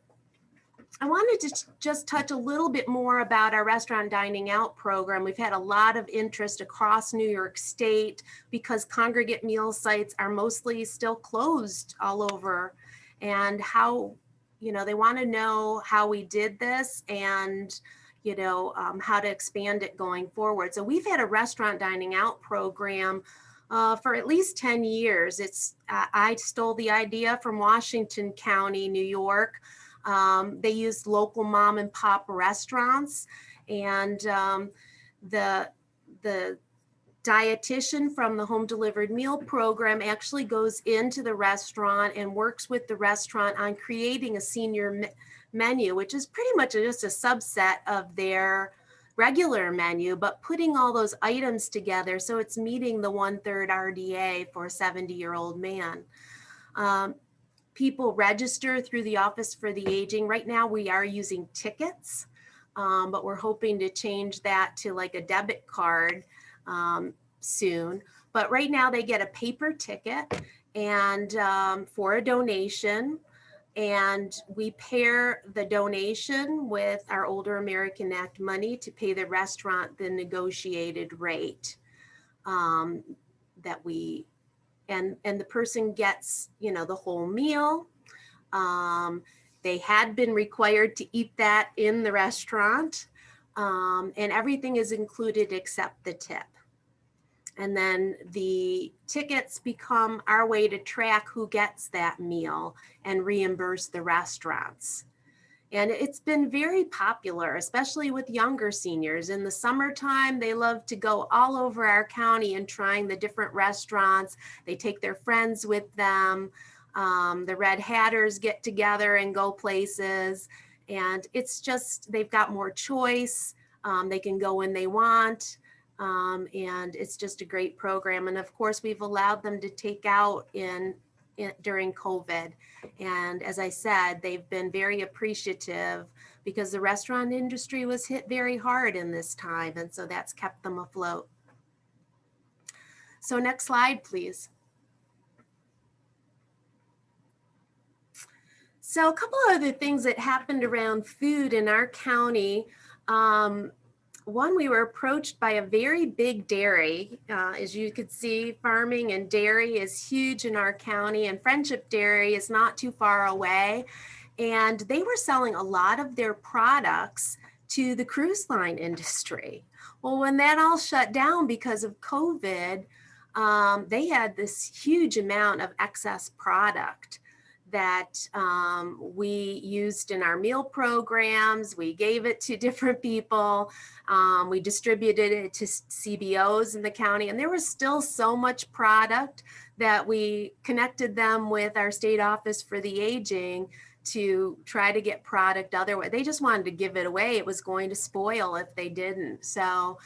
Speaker 4: I wanted to just touch a little bit more about our restaurant dining out program. We've had a lot of interest across New York State because congregate meal sites are mostly still closed all over, and how, you know, they want to know how we did this and, you know, how to expand it going forward. So we've had a restaurant dining out program for at least 10 years. I stole the idea from Washington County, New York. They used local mom and pop restaurants, and the dietitian from the home delivered meal program actually goes into the restaurant and works with the restaurant on creating a senior menu, which is pretty much just a subset of their regular menu, but putting all those items together so it's meeting the 1/3 RDA for a 70-year-old man. People register through the Office for the Aging. Right now we are using tickets, but we're hoping to change that to like a debit card soon. But right now they get a paper ticket and for a donation, and we pair the donation with our Older American Act money to pay the restaurant the negotiated rate that we, and the person gets, you know, the whole meal. They had been required to eat that in the restaurant, and everything is included except the tip. And then the tickets become our way to track who gets that meal and reimburse the restaurants. And it's been very popular, especially with younger seniors. In the summertime, they love to go all over our county and trying the different restaurants. They take their friends with them. The Red Hatters get together and go places. And it's just, they've got more choice. They can go when they want. And it's just a great program. And of course, we've allowed them to take out during COVID. And as I said, they've been very appreciative because the restaurant industry was hit very hard in this time. And so that's kept them afloat. So next slide, please. So a couple of other things that happened around food in our county. One, we were approached by a very big dairy. As you could see, farming and dairy is huge in our county, and Friendship Dairy is not too far away. And they were selling a lot of their products to the cruise line industry. Well, when that all shut down because of COVID, they had this huge amount of excess product that we used in our meal programs. We gave it to different people. We distributed it to CBOs in the county, and there was still so much product that we connected them with our state office for the aging to try to get product otherwise. They just wanted to give it away. It was going to spoil if they didn't. So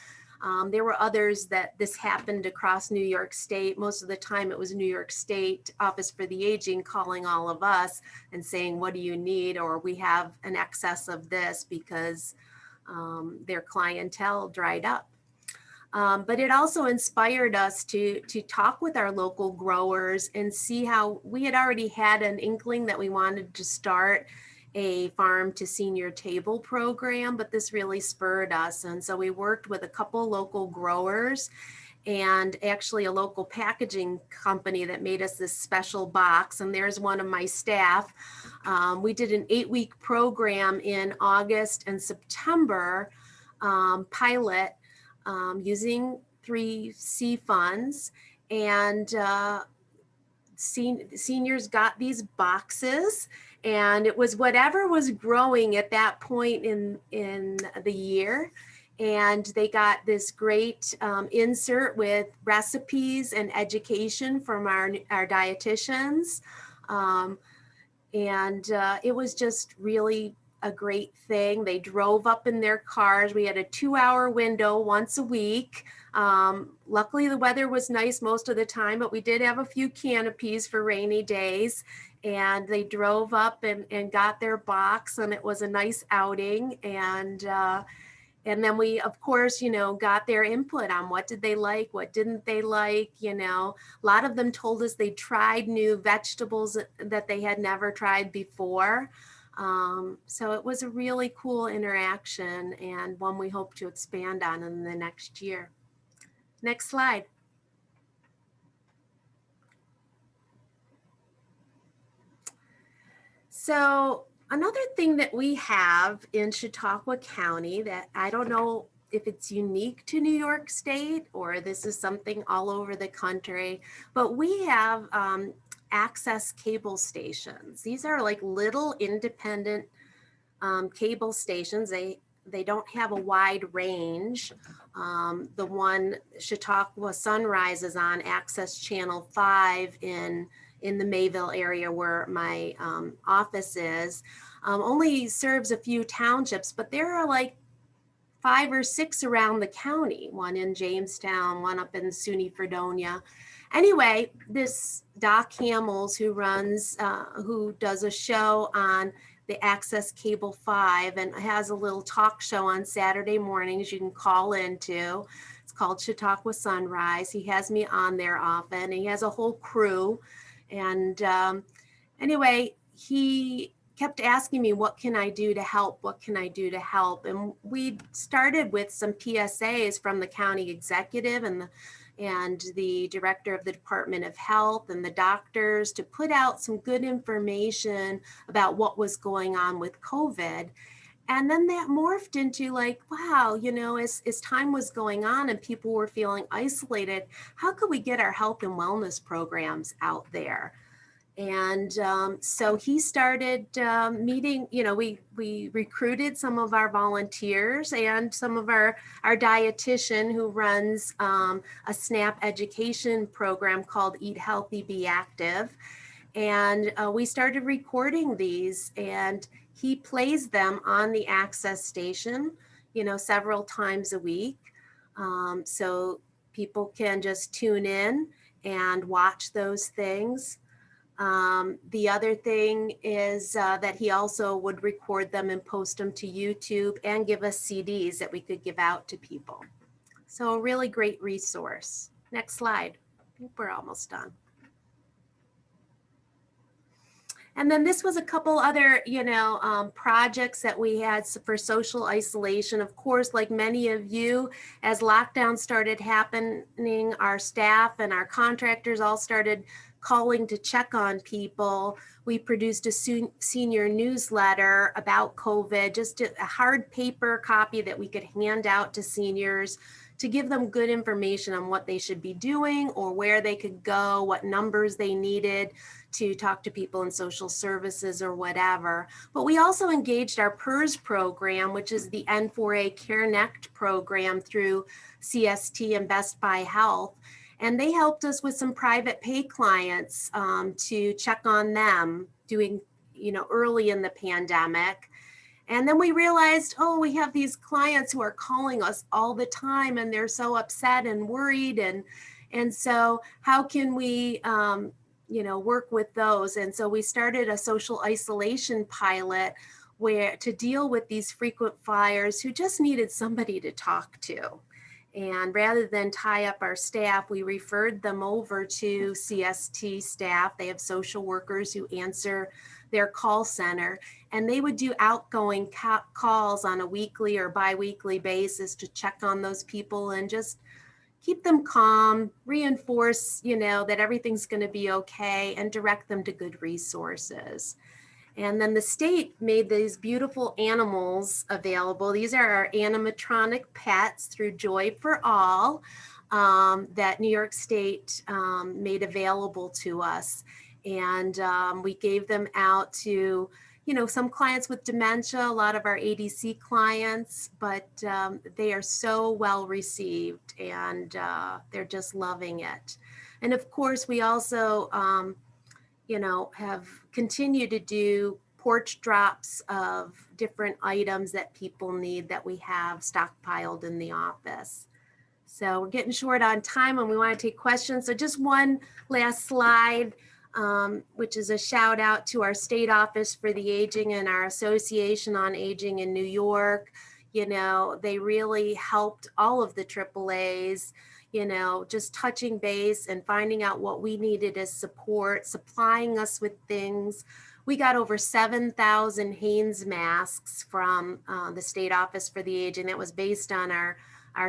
Speaker 4: there were others that this happened across New York State. Most of the time it was New York State Office for the Aging calling all of us and saying, what do you need? Or we have an excess of this because their clientele dried up. But it also inspired us to talk with our local growers and see how we had already had an inkling that we wanted to start a farm to senior table program, but this really spurred us. And so we worked with a couple local growers and actually a local packaging company that made us this special box. And there's one of my staff. We did an 8-week program in August and September pilot using 3C funds, and seniors got these boxes, and it was whatever was growing at that point in the year. And they got this great insert with recipes and education from our dietitians. It was just really a great thing. They drove up in their cars. We had a 2-hour window once a week. Luckily, the weather was nice most of the time, but we did have a few canopies for rainy days. And they drove up and got their box, and it was a nice outing. And then we, of course, got their input on what did they like, what didn't they like. A lot of them told us they tried new vegetables that they had never tried before. So it was a really cool interaction, and one we hope to expand on in the next year. Next slide. So another thing that we have in Chautauqua County that I don't know if it's unique to New York State or this is something all over the country, but we have access cable stations. These are like little independent cable stations. They don't have a wide range. The one Chautauqua Sunrise is on Access Channel 5 in the Mayville area where my office is, only serves a few townships, but there are like 5 or 6 around the county, one in Jamestown, one up in SUNY Fredonia. Anyway, this Doc Hamels who does a show on the Access Cable 5 and has a little talk show on Saturday mornings you can call into. It's called Chautauqua Sunrise. He has me on there often. He has a whole crew. And anyway, he kept asking me, what can I do to help? What can I do to help? And we started with some PSAs from the county executive and the director of the Department of Health and the doctors to put out some good information about what was going on with COVID. And then that morphed into like, wow, as time was going on and people were feeling isolated, how could we get our health and wellness programs out there? And so he started meeting, we recruited some of our volunteers and some of our dietitian who runs a SNAP education program called Eat Healthy, Be Active. And we started recording these, and he plays them on the access station, several times a week. So people can just tune in and watch those things. The other thing is that he also would record them and post them to YouTube and give us CDs that we could give out to people. So a really great resource. Next slide. I think we're almost done. And then this was a couple other, projects that we had for social isolation. Of course, like many of you, as lockdown started happening, our staff and our contractors all started calling to check on people. We produced a senior newsletter about COVID, just a hard paper copy that we could hand out to seniors to give them good information on what they should be doing or where they could go, what numbers they needed to talk to people in social services or whatever. But we also engaged our PERS program, which is the N4A CareNect program through CST and Best Buy Health. And they helped us with some private pay clients to check on them doing, early in the pandemic. And then we realized, we have these clients who are calling us all the time and they're so upset and worried. And so how can we, work with those? And so we started a social isolation pilot where to deal with these frequent flyers who just needed somebody to talk to. And rather than tie up our staff, we referred them over to CST staff. They have social workers who answer their call center, and they would do outgoing calls on a weekly or bi-weekly basis to check on those people and just keep them calm, reinforce, that everything's going to be okay, and direct them to good resources. And then the state made these beautiful animals available. These are our animatronic pets through Joy for All that New York State made available to us. And we gave them out to, some clients with dementia, a lot of our ADC clients, but they are so well received and they're just loving it. And of course, we also, have continued to do porch drops of different items that people need that we have stockpiled in the office. So we're getting short on time and we want to take questions. So just one last slide, which is a shout out to our state office for the aging and our association on aging in New York. They really helped all of the AAAs, just touching base and finding out what we needed as support, supplying us with things. We got over 7,000 Hanes masks from the state office for the aging. That was based on our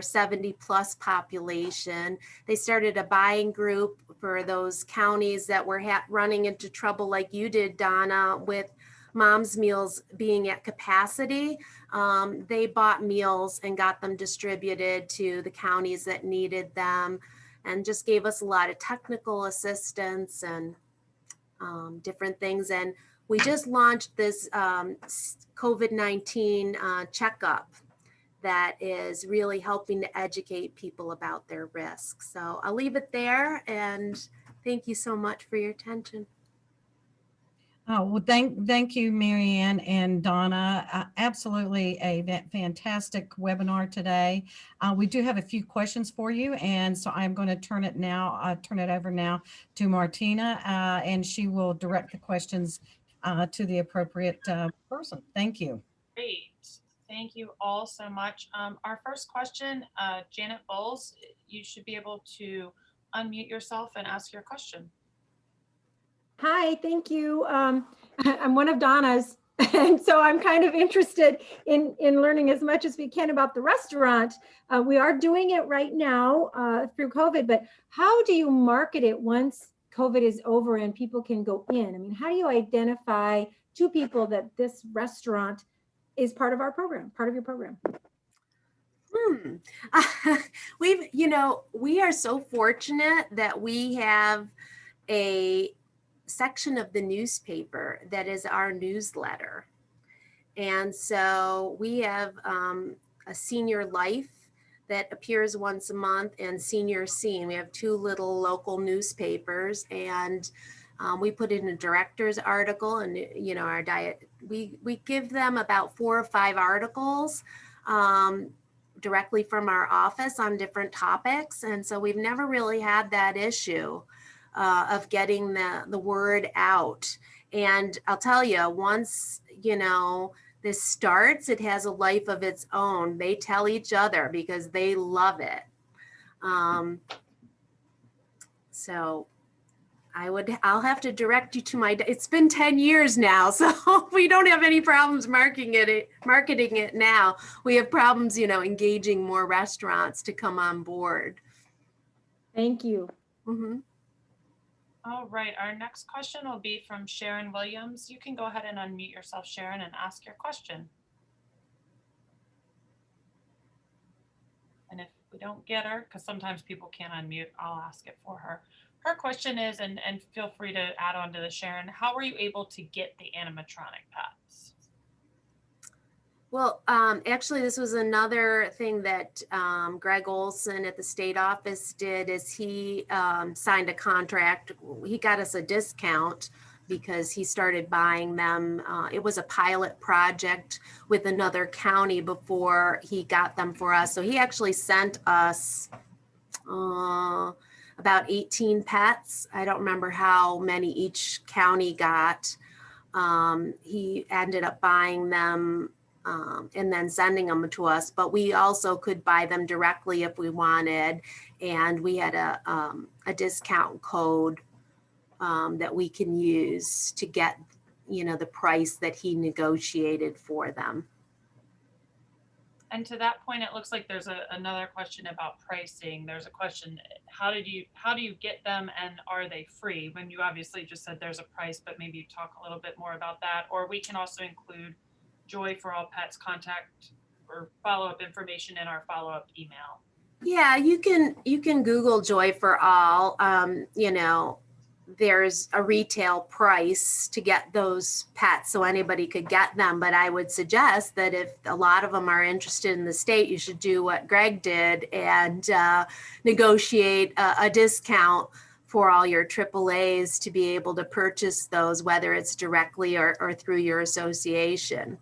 Speaker 4: 70 plus population. They started a buying group for those counties that were running into trouble like you did, Donna, with mom's meals being at capacity. They bought meals and got them distributed to the counties that needed them and just gave us a lot of technical assistance and different things. And we just launched this COVID-19 checkup that is really helping to educate people about their risks. So I'll leave it there and thank you so much for your attention.
Speaker 2: Oh, well, thank you, Marianne and Donna. Absolutely a fantastic webinar today. We do have a few questions for you, and so I'm going to turn it over now to Martina, and she will direct the questions to the appropriate person. Thank you.
Speaker 1: Great. Thank you all so much. Our first question, Janet Bowles, you should be able to unmute yourself and ask your question.
Speaker 5: Hi, thank you. I'm one of Donna's, and so I'm kind of interested in learning as much as we can about the restaurant. We are doing it right now through COVID, but how do you market it once COVID is over and people can go in? I mean, how do you identify to people that this restaurant is part of our program, part of your program?
Speaker 4: We are so fortunate that we have a section of the newspaper that is our newsletter. And so we have a Senior Life that appears once a month and Senior Scene. We have two little local newspapers, and We put in a director's article, and our diet, we give them about 4 or 5 articles directly from our office on different topics. And so we've never really had that issue of getting the word out. And I'll tell you, once, this starts, it has a life of its own. They tell each other because they love it. So I'll have to direct you to it's been 10 years now, so we don't have any problems marketing it now. We have problems, engaging more restaurants to come on board.
Speaker 5: Thank you.
Speaker 4: Mm-hmm.
Speaker 1: All right, our next question will be from Sharon Williams. You can go ahead and unmute yourself, Sharon, and ask your question. And if we don't get her, because sometimes people can't unmute, I'll ask it for her. Her question is, and feel free to add on to the Sharon, how were you able to get the animatronic pets?
Speaker 4: Well, actually, this was another thing that Greg Olson at the state office did, is he signed a contract. He got us a discount because he started buying them. It was a pilot project with another county before he got them for us. So he actually sent us about 18 pets. I don't remember how many each county got. He ended up buying them and then sending them to us, but we also could buy them directly if we wanted. And we had a discount code that we can use to get, the price that he negotiated for them.
Speaker 1: And to that point, it looks like there's another question about pricing. There's a question, how do you get them, and are they free? When you obviously just said there's a price, but maybe you talk a little bit more about that. Or we can also include Joy for All Pets contact or follow-up information in our follow-up email.
Speaker 4: Yeah, you can Google Joy for All. There's a retail price to get those pets, so anybody could get them. But I would suggest that if a lot of them are interested in the state, you should do what Greg did and negotiate a discount for all your AAAs to be able to purchase those, whether it's directly or through your association.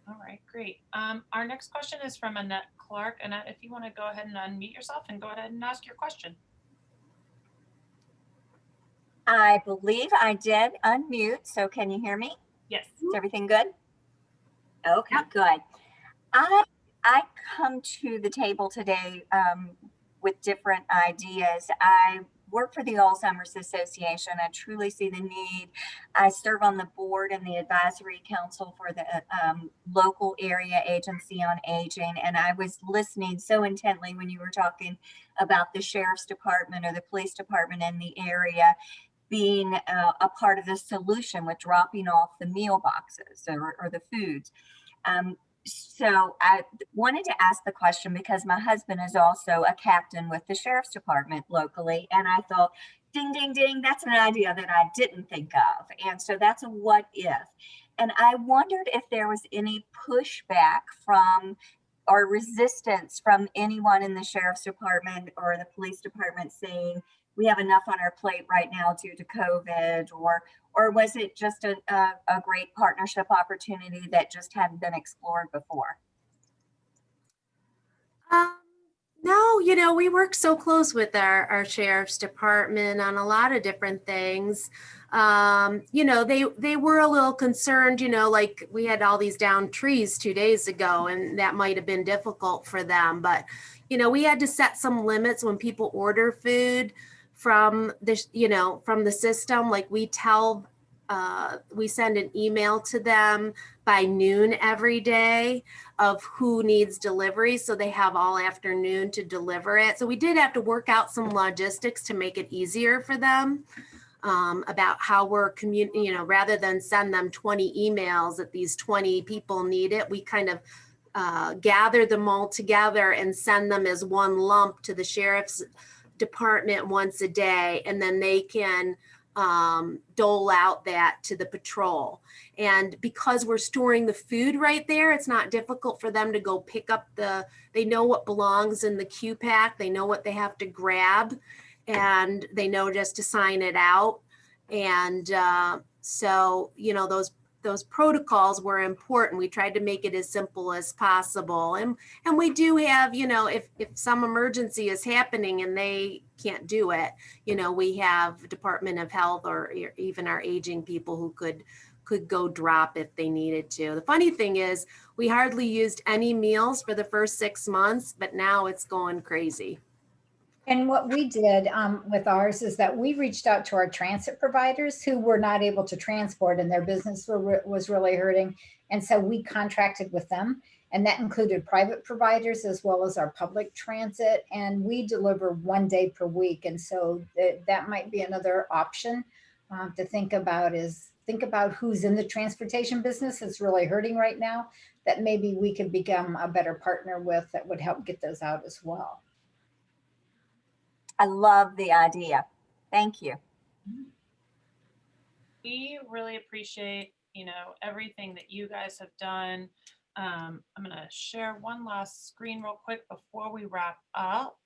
Speaker 1: All right, great. Our next question is from Annette Clark. Annette, if you want to go ahead and unmute yourself and go ahead and ask your question.
Speaker 6: I believe I did unmute, so can you hear me?
Speaker 1: Yes.
Speaker 6: Is everything good? Okay, good. I come to the table today with different ideas. I work for the Alzheimer's Association. I truly see the need. I serve on the board and the advisory council for the local area agency on aging. And I was listening so intently when you were talking about the sheriff's department or the police department in the area being a part of the solution with dropping off the meal boxes or the foods. So I wanted to ask the question because my husband is also a captain with the sheriff's department locally. And I thought, ding, ding, ding, that's an idea that I didn't think of. And so that's a what if. And I wondered if there was any pushback from or resistance from anyone in the sheriff's department or the police department saying, we have enough on our plate right now due to COVID, or was it just a great partnership opportunity that just hadn't been explored before?
Speaker 4: No, we work so close with our sheriff's department on a lot of different things. They were a little concerned, like we had all these downed trees 2 days ago, and that might have been difficult for them. But, we had to set some limits when people order food from the system. Like we send an email to them by noon every day of who needs delivery. So they have all afternoon to deliver it. So we did have to work out some logistics to make it easier for them about how we're rather than send them 20 emails that these 20 people need it, we kind of gather them all together and send them as one lump to the sheriff's department once a day, and then they can dole out that to the patrol. And because we're storing the food right there, it's not difficult for them to go pick up they know what belongs in the Q pack, they know what they have to grab, and they know just to sign it out. And so, you know, those protocols were important. We tried to make it as simple as possible. And we do have, you know, if some emergency is happening and they can't do it, you know, we have Department of Health or even our aging people who could go drop if they needed to. The funny thing is we hardly used any meals for the first 6 months, but now it's going crazy.
Speaker 3: And what we did with ours is that we reached out to our transit providers who were not able to transport and their business was really hurting. And so we contracted with them, and that included private providers as well as our public transit. And we deliver 1 day per week. And so that might be another option to think about, is think about who's in the transportation business that's really hurting right now, that maybe we could become a better partner with, that would help get those out as well.
Speaker 6: I love the idea. Thank you.
Speaker 1: We really appreciate, you know, everything that you guys have done. I'm going to share one last screen real quick before we wrap up.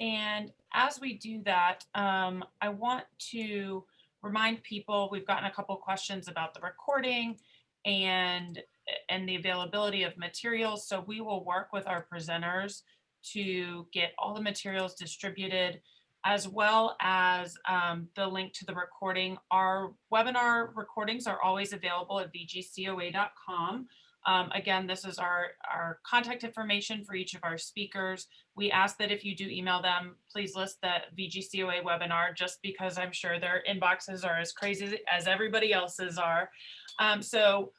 Speaker 1: And as we do that, I want to remind people, we've gotten a couple questions about the recording and the availability of materials. So we will work with our presenters to get all the materials distributed, as well as the link to the recording. Our webinar recordings are always available at vgcoa.com. Again, this is our contact information for each of our speakers. We ask that if you do email them, please list the VGCOA webinar, just because I'm sure their inboxes are as crazy as everybody else's are. So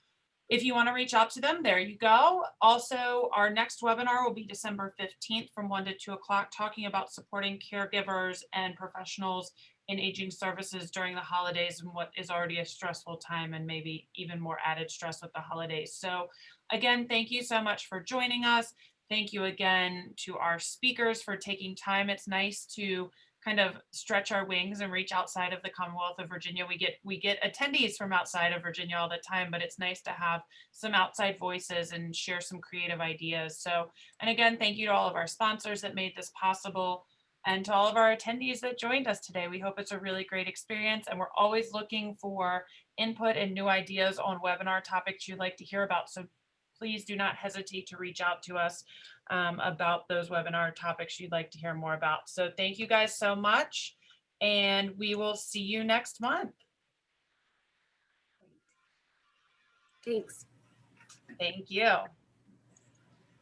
Speaker 1: if you want to reach out to them, there you go. Also, our next webinar will be December 15th from 1 to 2 o'clock, talking about supporting caregivers and professionals in aging services during the holidays and what is already a stressful time, and maybe even more added stress with the holidays. So again, thank you so much for joining us. Thank you again to our speakers for taking time. It's nice to kind of stretch our wings and reach outside of the Commonwealth of Virginia. We get attendees from outside of Virginia all the time, but it's nice to have some outside voices and share some creative ideas. So, and again, thank you to all of our sponsors that made this possible, and to all of our attendees that joined us today. We hope it's a really great experience, and we're always looking for input and new ideas on webinar topics you'd like to hear about. So please do not hesitate to reach out to us about those webinar topics you'd like to hear more about. So thank you guys so much, and we will see you next month.
Speaker 4: Thanks.
Speaker 1: Thank you.